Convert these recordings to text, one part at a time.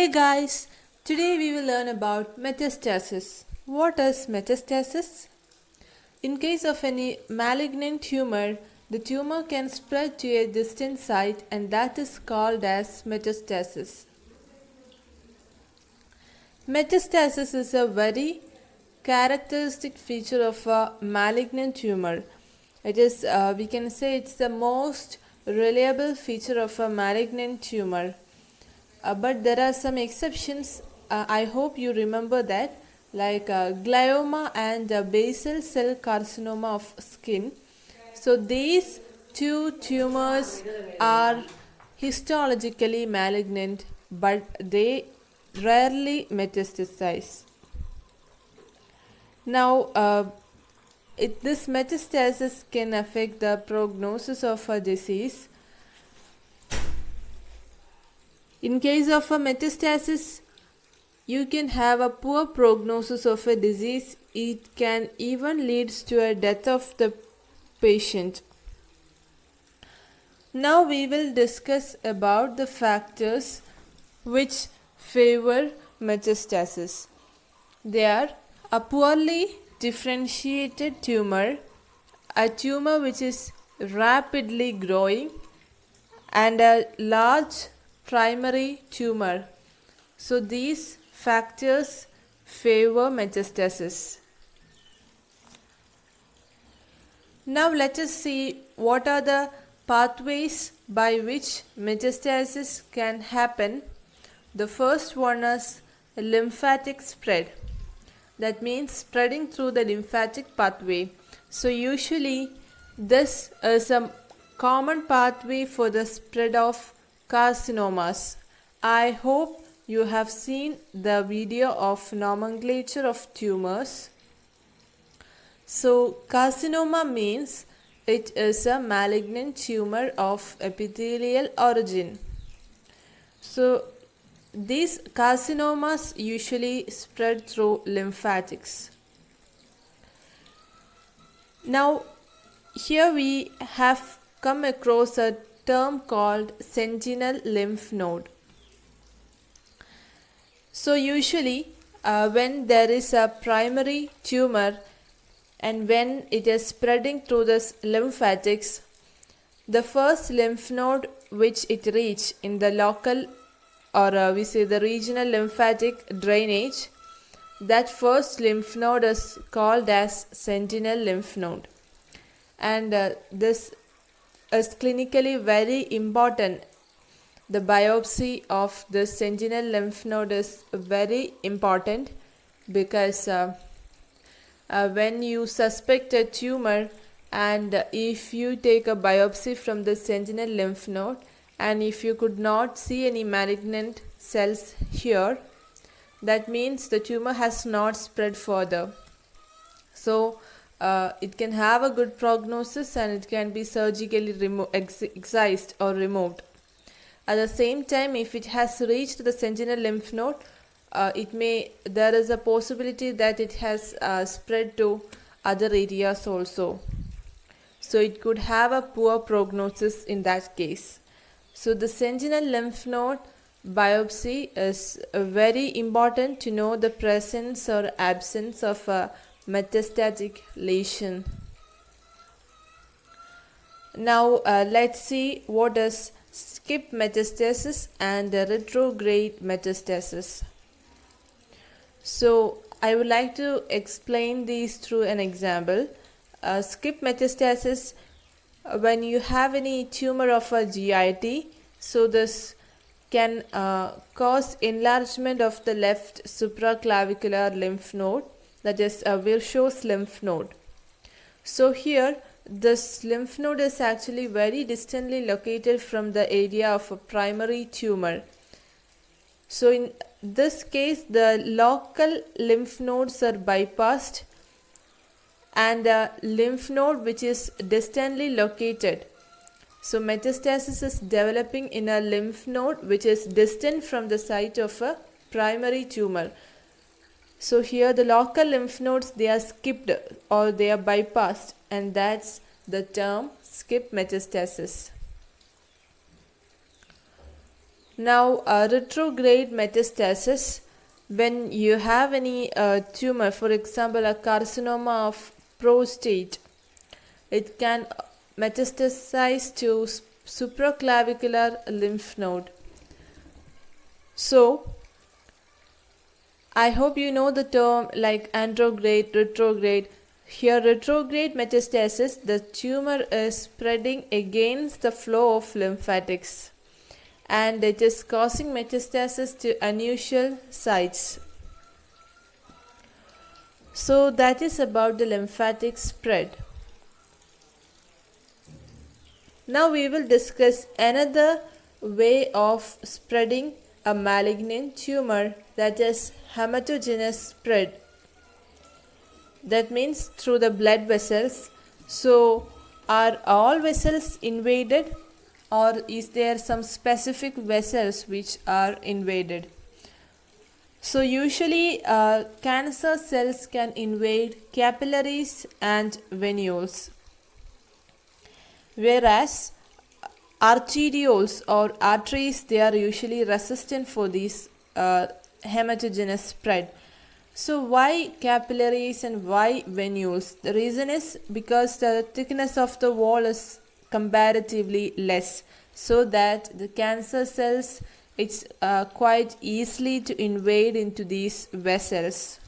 Hey guys, today we will learn about metastasis. What is metastasis? In case of any malignant tumor, the tumor can spread to a distant site and that is called as metastasis. Metastasis is a very characteristic feature of a malignant tumor. It is, we can say it's the most reliable feature of a malignant tumor. But there are some exceptions. I hope you remember that, like glioma and basal cell carcinoma of skin. So these two tumors are histologically malignant, but they rarely metastasize. Now, this metastasis can affect the prognosis of a disease. In case of a metastasis, you can have a poor prognosis of a disease. It can even lead to a death of the patient. Now we will discuss about the factors which favor metastasis. They are a poorly differentiated tumor, a tumor which is rapidly growing, and a large primary tumor. So these factors favor metastasis. Now let us see what are the pathways by which metastasis can happen. The first one is lymphatic spread. That means spreading through the lymphatic pathway. So usually this is a common pathway for the spread of carcinomas. I hope you have seen the video of nomenclature of tumors. So carcinoma means it is a malignant tumor of epithelial origin. So these carcinomas usually spread through lymphatics. Now here we have come across a term called sentinel lymph node. So usually when there is a primary tumor and when it is spreading through the lymphatics, the first lymph node which it reach in the local or we say the regional lymphatic drainage, that first lymph node is called as sentinel lymph node. And this is clinically very important. The biopsy of the sentinel lymph node is very important because when you suspect a tumor and if you take a biopsy from the sentinel lymph node and if you could not see any malignant cells here, that means the tumor has not spread further. So it can have a good prognosis and it can be surgically excised or removed. At the same time, if it has reached the sentinel lymph node, there is a possibility that it has spread to other areas also. So it could have a poor prognosis in that case. So the sentinel lymph node biopsy is very important to know the presence or absence of a metastatic lesion. Now let's see what is skip metastasis and retrograde metastasis. So I would like to explain these through an example. Skip metastasis, when you have any tumor of a GIT, so this can cause enlargement of the left supraclavicular lymph node, that is a Virchow's lymph node. So here this lymph node is actually very distantly located from the area of a primary tumor. So in this case the local lymph nodes are bypassed and the lymph node which is distantly located. So metastasis is developing in a lymph node which is distant from the site of a primary tumor. So here the local lymph nodes, they are skipped or they are bypassed, and that's the term skip metastasis. Now, retrograde metastasis, when you have any tumor, for example, a carcinoma of prostate, it can metastasize to supraclavicular lymph node. So, I hope you know the term like anterograde, retrograde. Here, retrograde metastasis, the tumor is spreading against the flow of lymphatics, and it is causing metastasis to unusual sites. So that is about the lymphatic spread. Now we will discuss another way of spreading a malignant tumor, that is hematogenous spread. That means through the blood vessels. So are all vessels invaded, or is there some specific vessels which are invaded? So usually cancer cells can invade capillaries and venules, whereas arterioles or arteries, they are usually resistant for these hematogenous spread. So why capillaries and why venules? The reason is because the thickness of the wall is comparatively less, so that the cancer cells, it's quite easily to invade into these vessels.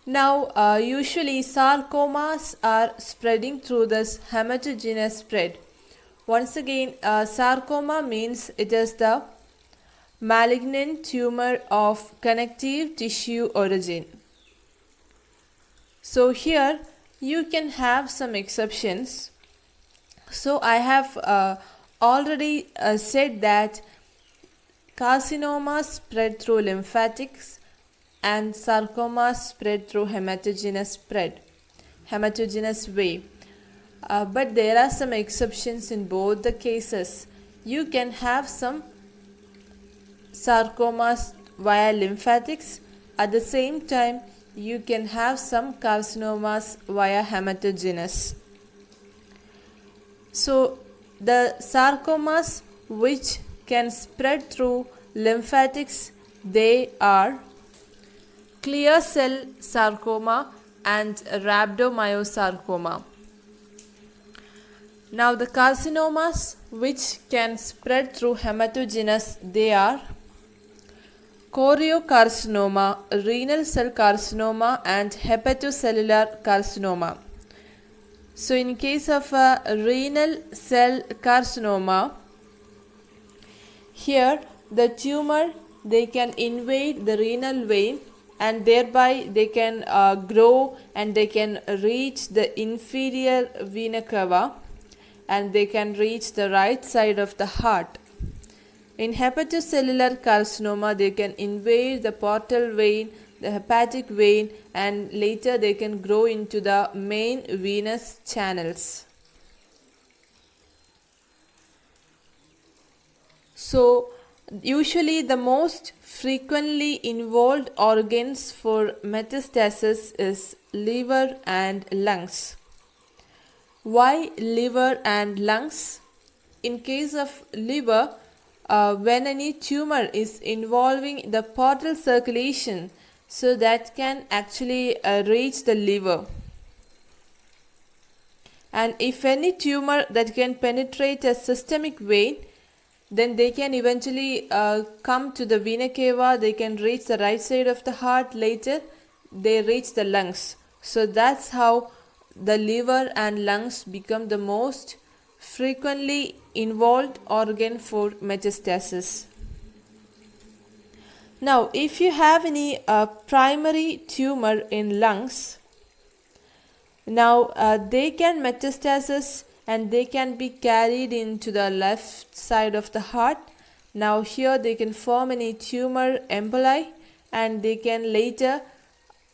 Now usually sarcomas are spreading through this hematogenous spread. Once again, sarcoma means it is the malignant tumor of connective tissue origin. So here you can have some exceptions. So I have already said that carcinomas spread through lymphatics and sarcomas spread through hematogenous way. But there are some exceptions in both the cases. You can have some sarcomas via lymphatics. At the same time, you can have some carcinomas via hematogenous. So the sarcomas which can spread through lymphatics, they are clear cell sarcoma and rhabdomyosarcoma. Now the carcinomas which can spread through hematogenous, they are choriocarcinoma, renal cell carcinoma and hepatocellular carcinoma. So in case of a renal cell carcinoma, here the tumor, they can invade the renal vein, and thereby they can grow and they can reach the inferior vena cava, and they can reach the right side of the heart. In hepatocellular carcinoma, they can invade the portal vein, the hepatic vein, and later they can grow into the main venous channels. So usually the most frequently involved organs for metastasis is liver and lungs. Why liver and lungs? In case of liver, when any tumor is involving the portal circulation, so that can actually reach the liver. And if any tumor that can penetrate a systemic vein, then they can eventually come to the vena cava, they can reach the right side of the heart, later they reach the lungs. So that's how the liver and lungs become the most frequently involved organ for metastasis. Now, if you have any primary tumor in lungs, now they can metastasis and they can be carried into the left side of the heart. Now here they can form any tumor emboli, and they can later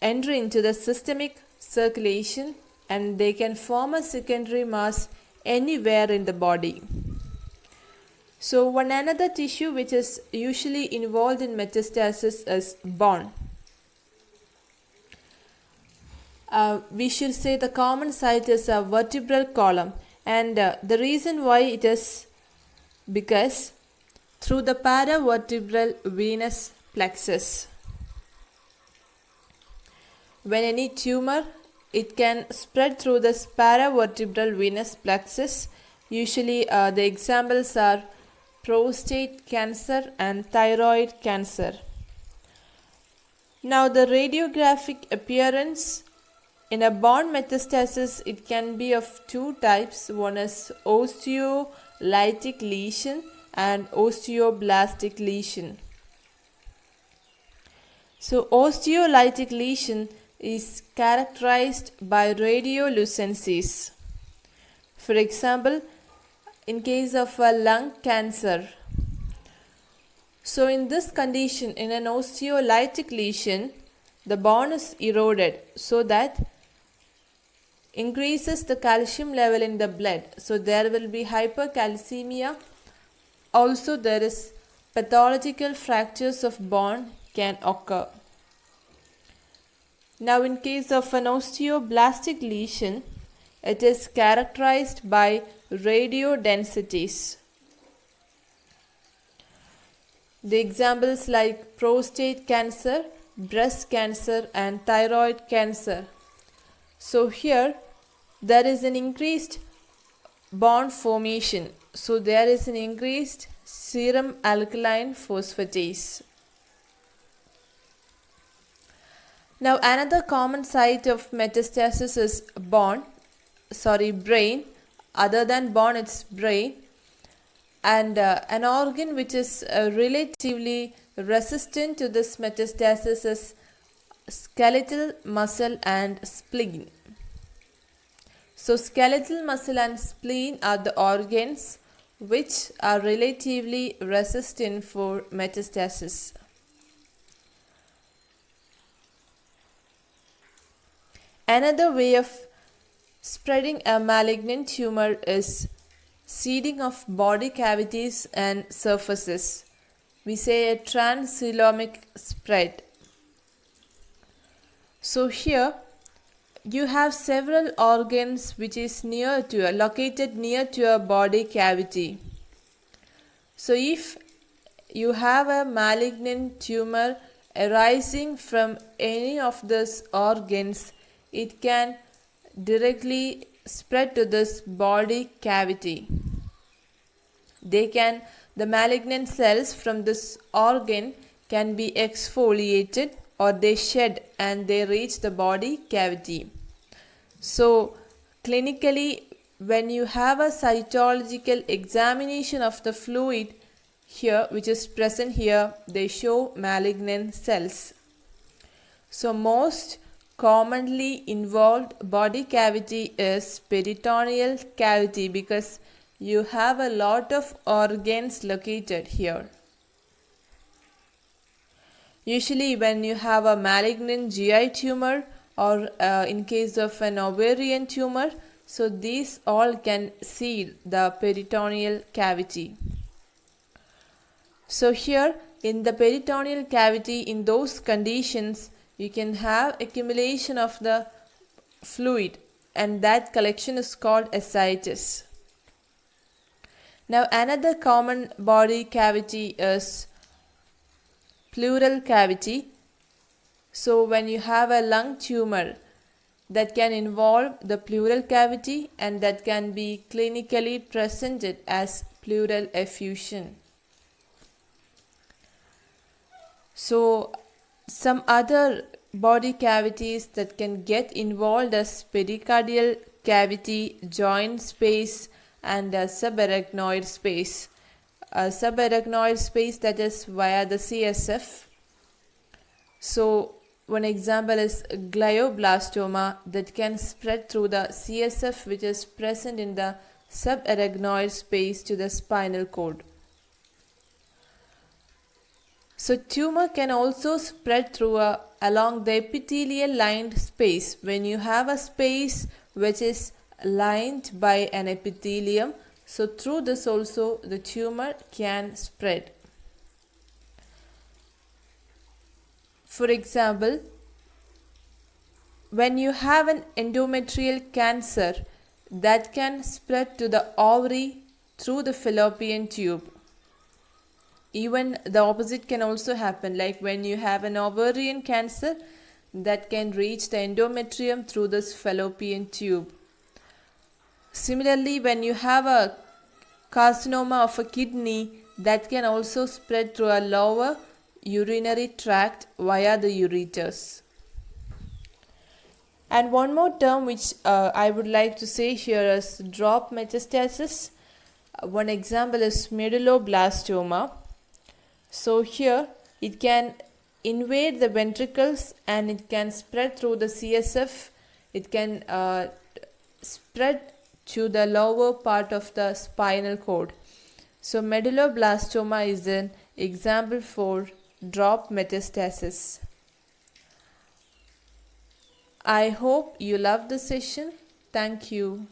enter into the systemic circulation, and they can form a secondary mass anywhere in the body. So one another tissue which is usually involved in metastasis is bone. We should say the common site is a vertebral column, and the reason why it is because through the paravertebral venous plexus. When any tumor, it can spread through this paravertebral venous plexus. Usually the examples are prostate cancer and thyroid cancer. Now the radiographic appearance in a bone metastasis, it can be of two types. One is osteolytic lesion and osteoblastic lesion. So osteolytic lesion is characterized by radiolucencies. For example, in case of a lung cancer. So in this condition, in an osteolytic lesion, the bone is eroded so that increases the calcium level in the blood. So there will be hypercalcemia. Also there is pathological fractures of bone can occur. Now in case of an osteoblastic lesion, it is characterized by radiodensities. The examples like prostate cancer, breast cancer and thyroid cancer. So here there is an increased bone formation. So there is an increased serum alkaline phosphatase. Now another common site of metastasis is brain. Other than bone, it's brain. And an organ which is relatively resistant to this metastasis is skeletal muscle and spleen. So skeletal muscle and spleen are the organs which are relatively resistant for metastasis. Another way of spreading a malignant tumor is seeding of body cavities and surfaces. We say a transcoelomic spread. So here you have several organs which is located near to a body cavity. So if you have a malignant tumor arising from any of these organs, it can directly spread to this body cavity. The malignant cells from this organ can be exfoliated or they shed and they reach the body cavity. So clinically, when you have a cytological examination of the fluid here, which is present here, they show malignant cells. So most commonly involved body cavity is peritoneal cavity because you have a lot of organs located here. Usually when you have a malignant GI tumor or in case of an ovarian tumor, so these all can seed the peritoneal cavity. So here in the peritoneal cavity, in those conditions, you can have accumulation of the fluid and that collection is called ascites. Now another common body cavity is pleural cavity. So when you have a lung tumor, that can involve the pleural cavity and that can be clinically presented as pleural effusion. So some other body cavities that can get involved as pericardial cavity, joint space and subarachnoid space. Subarachnoid space, that is via the CSF. So one example is glioblastoma that can spread through the CSF which is present in the subarachnoid space to the spinal cord. So tumor can also spread through along the epithelial lined space. When you have a space which is lined by an epithelium, so through this also the tumor can spread. For example, when you have an endometrial cancer, that can spread to the ovary through the fallopian tube. Even the opposite can also happen, like when you have an ovarian cancer, that can reach the endometrium through this fallopian tube. Similarly, when you have a carcinoma of a kidney, that can also spread through a lower urinary tract via the ureters. And one more term which I would like to say here is drop metastasis. One example is medulloblastoma. So here it can invade the ventricles and it can spread through the CSF. It can spread to the lower part of the spinal cord. So medulloblastoma is an example for drop metastasis. I hope you loved the session. Thank you.